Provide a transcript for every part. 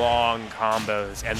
long combos and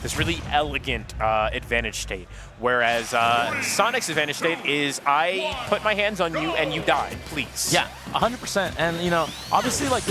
this really elegant advantage state. Whereas Sonic's advantage state is I put my hands on you and you die, please. Yeah, 100%. And, you know, obviously, like,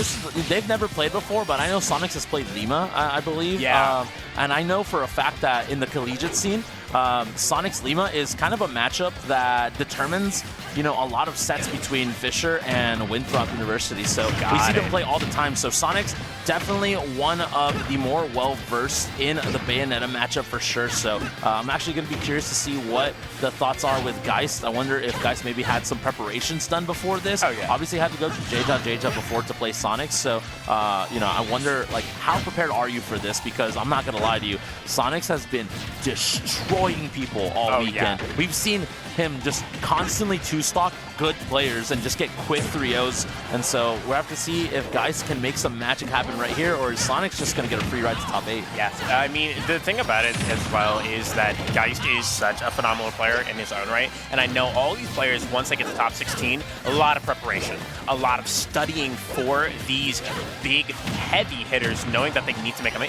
they've never played before, but I know Sonix has played Lima, I believe. Yeah. And I know for a fact that in the collegiate scene, Sonix Lima is kind of a matchup that determines, you know, a lot of sets between Fisher and Winthrop University. So we see them play all the time. So Sonix definitely one of the more well-versed in the Bayonetta matchup for sure. So I'm actually going to be curious to see what the thoughts are with Geist. I wonder if Geist maybe had some preparations done before this. Oh, yeah. Obviously had to go to JJ before to play Sonix. So, you know, I wonder, like, how prepared are you for this? Because I'm not going to lie to you, Sonix has been destroying people all weekend. Yeah. We've seen him just constantly two-stock good players and just get quick 3-0s. And so we'll have to see if Geist can make some magic happen right here, or is Sonix just going to get a free ride to top 8? Yeah, I mean, the thing about it as well is that Geist is such a phenomenal player in his own right. And I know all these players, once they get to top 16, a lot of preparation, a lot of studying for these big, heavy hitters, knowing that they need to make a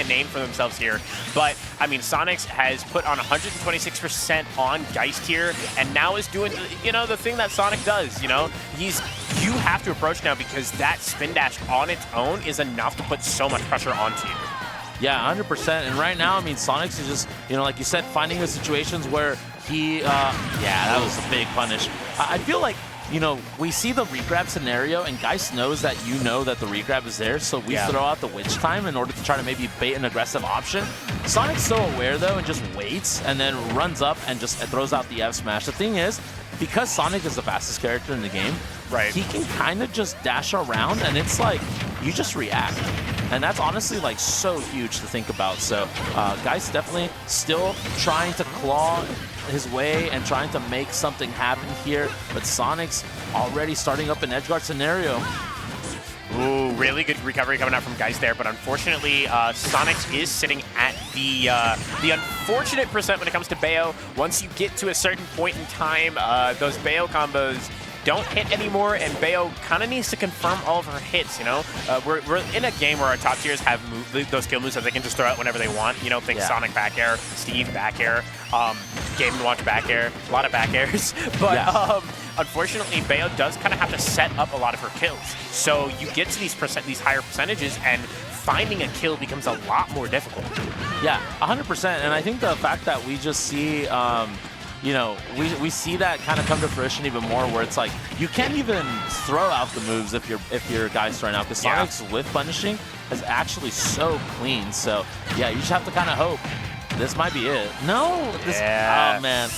name for themselves here. But, I mean, Sonix has put on 126% on Geist here, and now is doing, you know, the thing that Sonic does, you know? You have to approach now because that spin dash on its own is enough to put so much pressure onto you. Yeah, 100%. And right now, I mean, Sonix is just, you know, like you said, finding the situations where he, yeah, that was a big punish. I feel like, you know, we see the regrab scenario, and Geist knows that you know that the regrab is there, so we throw out the witch time in order to try to maybe bait an aggressive option. Sonic's so aware, though, and just waits, and then runs up and just throws out the F smash. The thing is, because Sonic is the fastest character in the game, he can kind of just dash around, and it's like, you just react. And that's honestly, like, so huge to think about. So, Geist definitely still trying to claw his way and trying to make something happen here, but Sonic's already starting up an edgeguard scenario. Ooh, really good recovery coming out from Geist there, but unfortunately, Sonix is sitting at the unfortunate percent when it comes to Bayo. Once you get to a certain point in time, those Bayo combos don't hit anymore, and Bayo kind of needs to confirm all of her hits, you know? We're in a game where our top tiers have those kill moves that they can just throw out whenever they want. You know, think Sonic back air, Steve back air, Game & Watch back air, a lot of back airs. But unfortunately, Bayo does kind of have to set up a lot of her kills. So you get to these higher percentages, and finding a kill becomes a lot more difficult. Yeah, 100%. And I think the fact that we just see you know, we see that kind of come to fruition even more, where it's like you can't even throw out the moves if you're Geist right now, because Sonic's whiff punishing is actually so clean. So yeah, you just have to kind of hope this might be it. No, this, oh man,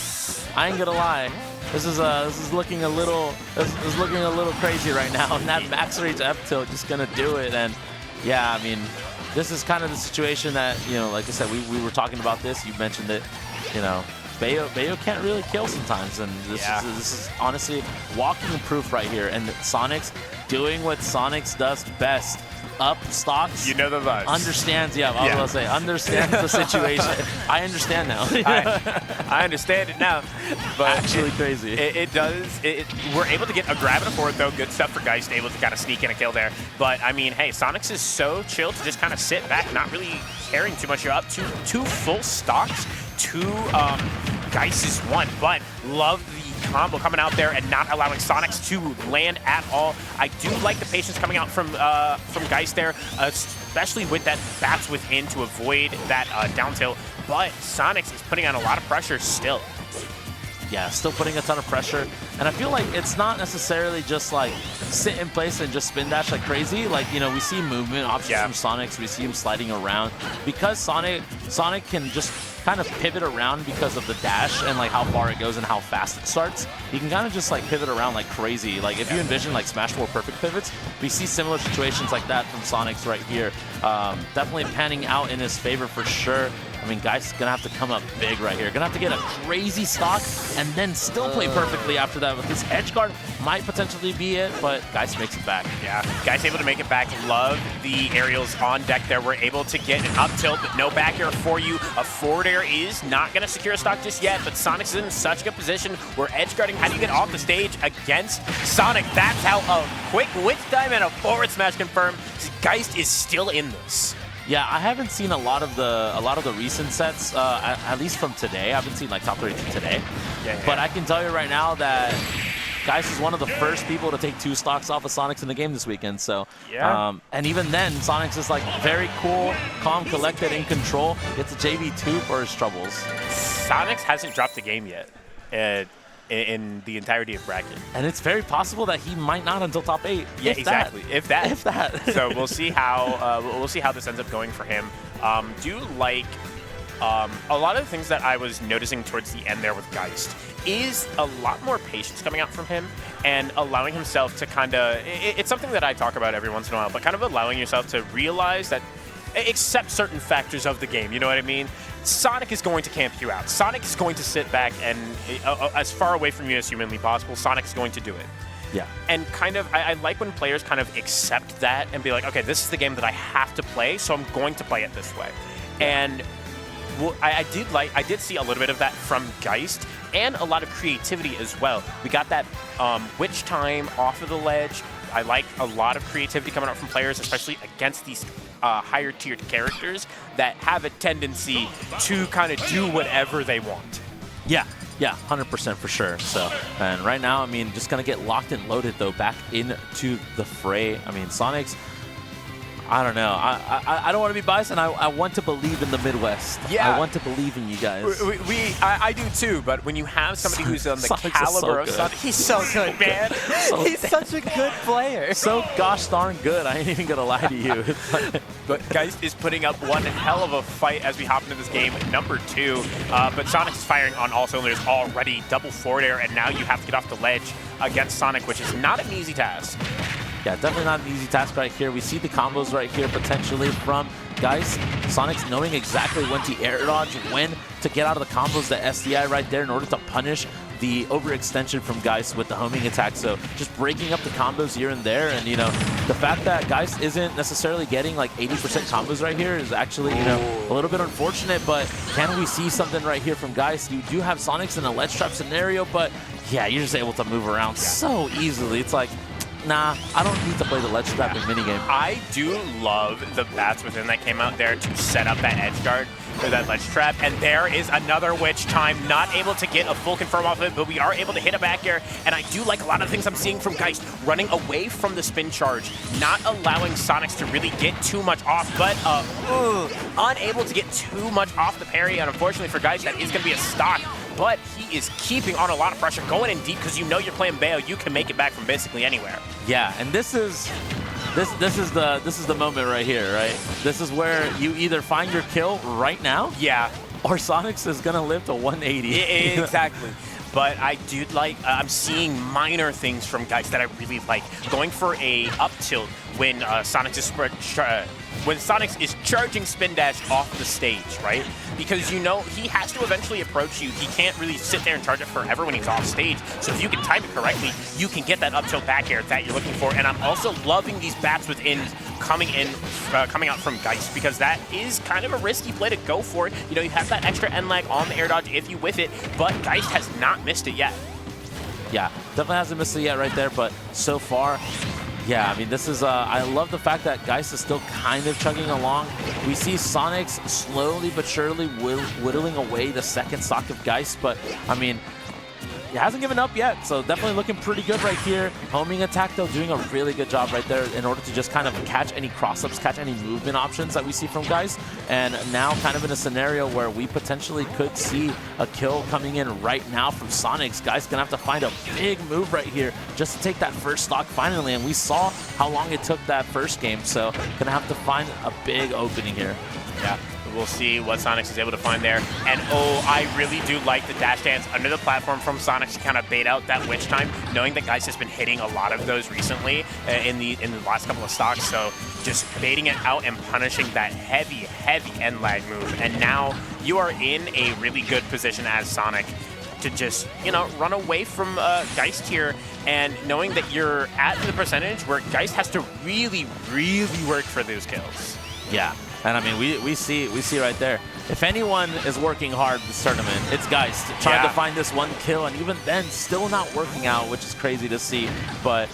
I ain't gonna lie. This is looking a little crazy right now, and that max range F tilt just gonna do it. And yeah, I mean, this is kind of the situation that, you know, like I said, we were talking about this. You mentioned it, you know. Bayo can't really kill sometimes, and this is honestly walking proof right here. And Sonix doing what Sonix does best. Up stocks. You know the vibes. Understands, I was gonna say, understands the situation. I understand now. I understand it now. But actually crazy. It does. We're able to get a grab and a forward, though. Good stuff for Geist, able to kind of sneak in a kill there. But, I mean, hey, Sonix is so chill to just kind of sit back, not really caring too much. You're up to 2 full stocks, 2 Geist's 1. But love the combo coming out there and not allowing Sonix to land at all. I do like the patience coming out from Geist there, especially with that bats within to avoid that down tilt. But Sonix is putting on a lot of pressure still. Yeah, still putting a ton of pressure. And I feel like it's not necessarily just like sit in place and just spin dash like crazy. Like, you know, we see movement options from Sonix. We see him sliding around. Because Sonic can just kind of pivot around because of the dash and like how far it goes and how fast it starts. He can kind of just like pivot around like crazy. Like if you envision like Smash 4 perfect pivots, we see similar situations like that from Sonix right here. Definitely panning out in his favor for sure. I mean, Geist is going to have to come up big right here. Going to have to get a crazy stock and then still play perfectly after that. With this edge guard might potentially be it, but Geist makes it back. Yeah, Geist able to make it back. Love the aerials on deck there. We're able to get an up tilt, but no back air for you. A forward air is not going to secure a stock just yet, but Sonix is in such a good position. We're edge guarding. How do you get off the stage against Sonic? That's how a quick witch time and a forward smash confirmed. Geist is still in this. Yeah, I haven't seen a lot of the recent sets, at least from today. I haven't seen like top 32 today. But I can tell you right now that Geist is one of the first people to take 2 stocks off of Sonix in the game this weekend. So, and even then, Sonix is like very cool, calm, collected, in control. Gets a JV2 for his troubles. Sonix hasn't dropped a game yet in the entirety of bracket. And it's very possible that he might not until top 8. Yeah, exactly. If that. If that. So we'll see how this ends up going for him. Do like a lot of the things that I was noticing towards the end there with Geist is a lot more patience coming out from him and allowing himself to kind of, it's something that I talk about every once in a while, but kind of allowing yourself to realize that accept certain factors of the game, you know what I mean? Sonic is going to camp you out. Sonic is going to sit back and as far away from you as humanly possible, Sonic is going to do it. Yeah. And kind of, I like when players kind of accept that and be like, okay, this is the game that I have to play, so I'm going to play it this way. And well, I did see a little bit of that from Geist and a lot of creativity as well. We got that witch time off of the ledge. I like a lot of creativity coming out from players, especially against these higher tiered characters that have a tendency to kind of do whatever they want. Yeah, 100% for sure. So, and right now, I mean, just going to get locked and loaded, though, back into the fray. I mean, Sonix, I don't know. I don't want to be biased, and I want to believe in the Midwest. Yeah. I want to believe in you guys. I do too, but when you have somebody who's on the caliber of Sonic, he's so good, man. He's such a good player. So gosh darn good. I ain't even going to lie to you. But Geist is putting up one hell of a fight as we hop into this game, number 2. But Sonic is firing on all cylinders already. Double forward air, and now you have to get off the ledge against Sonic, which is not an easy task. Yeah, definitely not an easy task right here. We see the combos right here potentially from Geist. Sonix knowing exactly when to air dodge, when to get out of the combos, the SDI right there in order to punish the overextension from Geist with the homing attack. So just breaking up the combos here and there. And, you know, the fact that Geist isn't necessarily getting like 80% combos right here is actually, you know, a little bit unfortunate. But can we see something right here from Geist? You do have Sonix in a ledge trap scenario, but yeah, you're just able to move around so easily. It's like, nah, I don't need to play the ledge trap in minigame. I do love the bats within that came out there to set up that edge guard for that ledge trap. And there is another witch time. Not able to get a full confirm off of it, but we are able to hit a back air. And I do like a lot of things I'm seeing from Geist. Running away from the spin charge. Not allowing Sonix to really get too much off, but unable to get too much off the parry. And unfortunately for Geist, that is going to be a stock. But he is keeping on a lot of pressure, going in deep because you know you're playing Bayo. You can make it back from basically anywhere. Yeah, and this is the moment right here, right? This is where you either find your kill right now, yeah, or Sonix is gonna live to 180. Exactly. But I do like, I'm seeing minor things from Geist that I really like. Going for a up tilt when Sonix is charging spin dash off the stage, right? Because you know he has to eventually approach you. He can't really sit there and charge it forever when he's off stage. So if you can time it correctly, you can get that up tilt back air that you're looking for. And I'm also loving these bats within coming out from Geist, because that is kind of a risky play to go for. You know, you have that extra end lag on the air dodge if you whiff it, but Geist has not missed it yet. Yeah, definitely hasn't missed it yet right there, but so far, yeah, I mean, this is, I love the fact that Geist is still kind of chugging along. We see Sonix slowly but surely whittling away the second stock of Geist, but, I mean, he hasn't given up yet, so definitely looking pretty good right here. Homing attack, though, doing a really good job right there in order to just kind of catch any cross-ups, catch any movement options that we see from Geist. And now kind of in a scenario where we potentially could see a kill coming in right now from Sonix. Geist gonna have to find a big move right here just to take that first stock finally. And we saw how long it took that first game, so gonna have to find a big opening here. Yeah. we'll see what Sonix is able to find there. And oh, I really do like the dash dance under the platform from Sonix to kind of bait out that witch time, knowing that Geist has been hitting a lot of those recently in the last couple of stocks. So just baiting it out and punishing that heavy end lag move. And now you are in a really good position as Sonic to just, you know, run away from Geist here, and knowing that you're at the percentage where Geist has to really work for those kills. Yeah, and I mean, we see right there, if anyone is working hard this tournament, it's Geist, trying to find this one kill, and even then, still not working out, which is crazy to see, but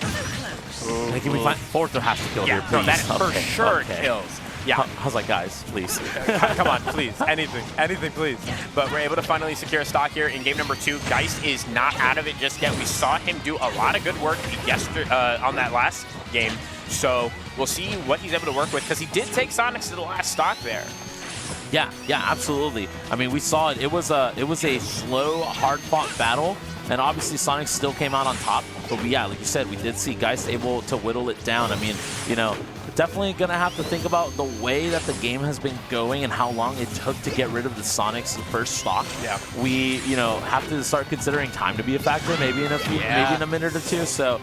can we find fourth or half to kill here, please? No, that for sure kills. Yeah. I was like, guys, please. Come on, please. Anything, please. But we're able to finally secure a stock here in game number 2. Geist is not out of it just yet. We saw him do a lot of good work yesterday on that last game. So we'll see what he's able to work with, because he did take Sonix to the last stock there. Yeah, absolutely. I mean, we saw it. It was a slow, hard-fought battle, and obviously Sonix still came out on top. But yeah, like you said, we did see Geist able to whittle it down. I mean, you know, definitely gonna have to think about the way that the game has been going and how long it took to get rid of the Sonix first stock. Yeah. We, you know, have to start considering time to be a factor, maybe in a few, maybe in a minute or two. So,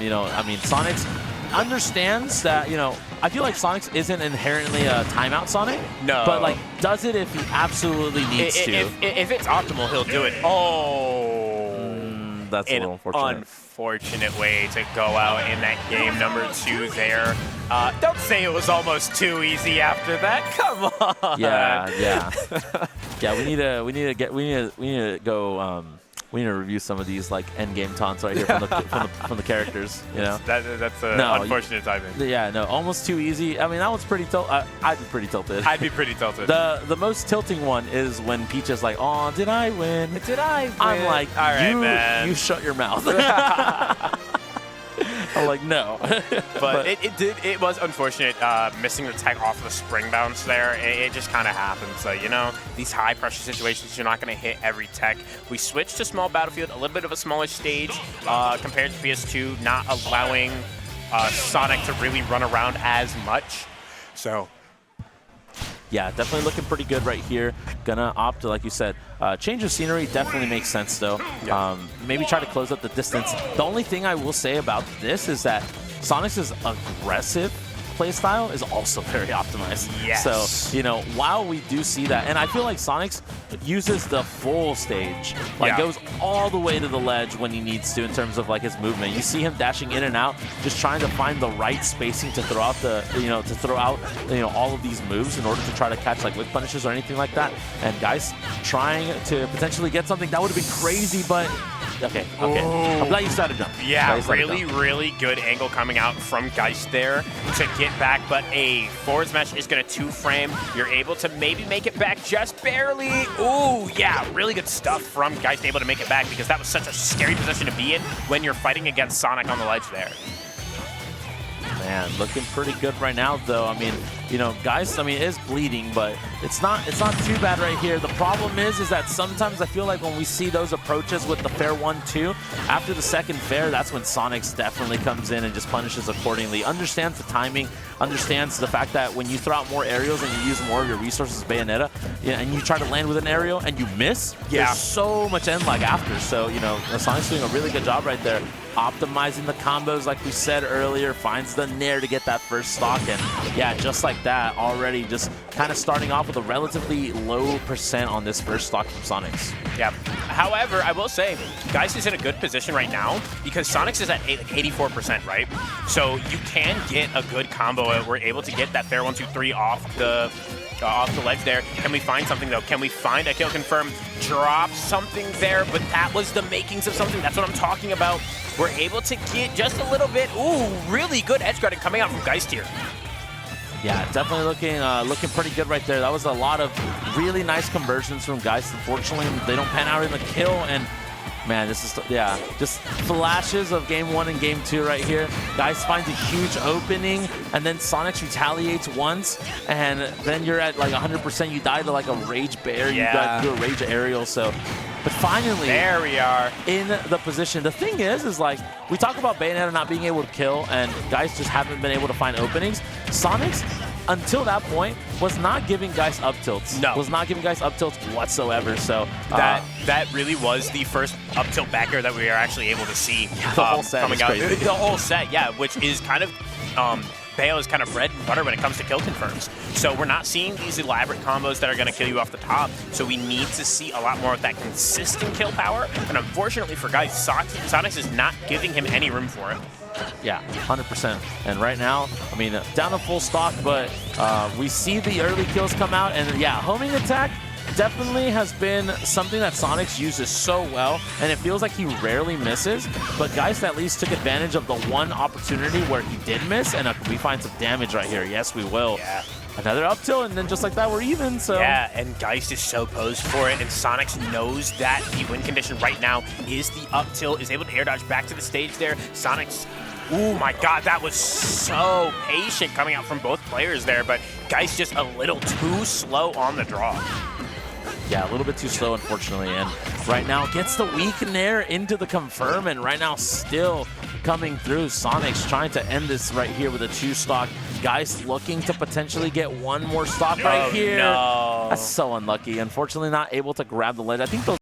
you know, I mean, Sonix understands that, you know, I feel like Sonix isn't inherently a timeout Sonic. No. But, like, does it if he absolutely needs to. If it's optimal, he'll do it. Oh. That's a little unfortunate. Unfortunate way to go out in that game number 2 there. Don't say it was almost too easy after that. Come on. Yeah. Yeah, we need to go. We need to review some of these like end game taunts right here from the characters. You know, that's unfortunate timing. Yeah, no, almost too easy. I mean, that one's pretty tilted. I'd be pretty tilted. I'd be pretty tilted. The most tilting one is when Peach is like, "Oh, did I win? Did I win?" I'm like, all right, man. You shut your mouth. I'm like, no. but it was unfortunate missing the tech off of the spring bounce there. It just kind of happened. So, you know, these high pressure situations, you're not going to hit every tech. We switched to small battlefield, a little bit of a smaller stage compared to PS2, not allowing Sonic to really run around as much. So yeah, definitely looking pretty good right here. Gonna opt to, like you said, change of scenery definitely makes sense though. Yeah. Maybe try to close up the distance. The only thing I will say about this is that Sonix's aggressive playstyle is also very optimized. Yes. So, you know, while we do see that, and I feel like Sonix uses the full stage, like goes all the way to the ledge when he needs to in terms of like his movement. You see him dashing in and out, just trying to find the right spacing to throw out all of these moves in order to try to catch like whip punishes or anything like that. And Geist trying to potentially get something that would have been crazy, but okay. Ooh. I'm glad you started jump. Yeah, really good angle coming out from Geist there to get back, but a forward smash is going to 2-frame. You're able to maybe make it back just barely. Ooh, yeah, really good stuff from Geist, able to make it back, because that was such a scary position to be in when you're fighting against Sonic on the ledge there. Man, looking pretty good right now, though. I mean, you know, Geist, I mean, is bleeding, but it's not too bad right here. The problem is that sometimes I feel like when we see those approaches with the fair 1-2, after the second fair, that's when Sonix definitely comes in and just punishes accordingly. Understands the timing, understands the fact that when you throw out more aerials and you use more of your resources, Bayonetta, and you try to land with an aerial and you miss, there's so much end lag after. So, you know, Sonix doing a really good job right there. Optimizing the combos, like we said earlier, finds the nair to get that first stock, and yeah, just like that, already just kind of starting off with a relatively low percent on this first stock from Sonix. Yeah. However, I will say, Geist is in a good position right now because Sonix is at 84%, right? So you can get a good combo. We're able to get that fair 1-2-3 off the ledge there. Can we find something though? Can we find a kill confirm? Drop something there, but that was the makings of something. That's what I'm talking about. We're able to get just a little bit. Ooh, really good edge guarding coming out from Geist here. Yeah, definitely looking pretty good right there. That was a lot of really nice conversions from Geist. Unfortunately, they don't pan out in the kill, and man, this is, just flashes of game 1 and game 2 right here. Geist finds a huge opening, and then Sonix retaliates once, and then you're at like 100%. You die to like a Rage Bear. You got to do a Rage Aerial, so. But finally, there we are in the position. The thing is like, we talk about Bayonetta not being able to kill, and Geist just haven't been able to find openings. Sonix until that point, was not giving Geist up tilts. No. Was not giving Geist up tilts whatsoever. So that really was the first up tilt back air that we are actually able to see the whole set coming is out. crazy. The whole set, yeah, which is kind of Bayo's kind of bread and butter when it comes to kill confirms. So we're not seeing these elaborate combos that are going to kill you off the top. So we need to see a lot more of that consistent kill power. And unfortunately for Geist, Sonix is not giving him any room for it. Yeah, 100%. And right now, I mean, down to full stock, but we see the early kills come out. And yeah, homing attack definitely has been something that Sonix uses so well, and it feels like he rarely misses, but Geist at least took advantage of the one opportunity where he did miss, and we find some damage right here. Yes, we will. Yeah. Another up tilt, and then just like that, we're even, so. Yeah, and Geist is so posed for it, and Sonix knows that the win condition right now is the up tilt, is able to air dodge back to the stage there. Sonix, oh my god, that was so patient coming out from both players there, but Geist just a little too slow on the draw. Yeah, a little bit too slow, unfortunately, and right now gets the weak nair into the confirm, and right now still coming through. Sonix trying to end this right here with a 2-stock. Geist looking to potentially get one more stock right here. No. That's so unlucky. Unfortunately, not able to grab the ledge. I think those